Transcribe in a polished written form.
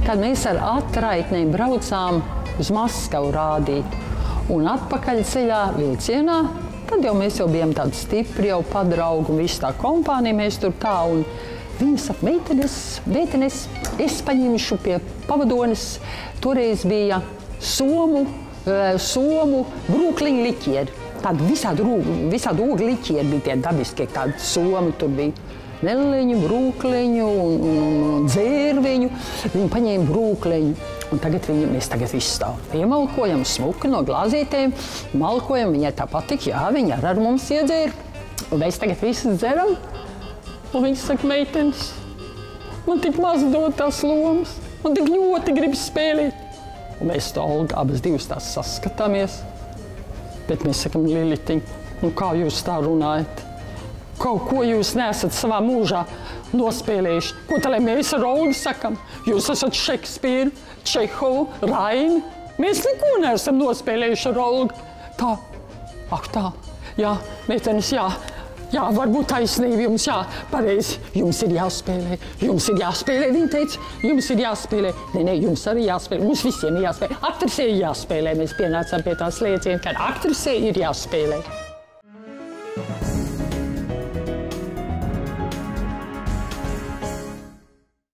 kad mēs ar atraitnēm braucām uz Maskavu rādīt. Un atpakaļceļā vilcienā, tad jau mēs jau bijām tādi stipri, jau padraugi un viss tā kompānija, mēs tur tā. Un viņa saka, meitenes, es paņemšu pie pavadones, toreiz bija somu brūkliņu liķieri. Tādi visādi ogļu liķieri bija tie dabiskie, tādi somi tur bija. Neliņu, brūkliņu un dzērviņu. Viņi paņēma brūkliņu. Un mēs tagad visu tā piemalkojam, smuki no glāzītēm, malkojam. Viņai tā patika, jā, viņa ar mums iedzēra. Un mēs tagad visi dzeram. Un viņa saka, meitenes, man tik maz dod tās lomas, man tik ļoti gribas spēlēt. Un mēs to Olga abas divas tās saskatāmies. Bet mēs sakam, Lilitiņ, nu kā jūs tā runājat? Kaut ko jūs neesat savā mūžā nospēlējuši. Ko tā, lai mēs ar Olgu sakam? Jūs esat Šekspīru, Čehovu, Raini. Mēs neko neesam nospēlējuši ar Olgu. Tā, ak tā, jā, meitenes, jā, varbūt taisnība jums, jā, pareizi. Jums ir jāspēlē, viņa teica, jums ir jāspēlē. Nē, jums arī jāspēlē, mums visiem ir jāspēlē. Aktrisei ir jāspēlē, mēs pienācām pie tās lieciena, ka aktrisei ir jāspēlē.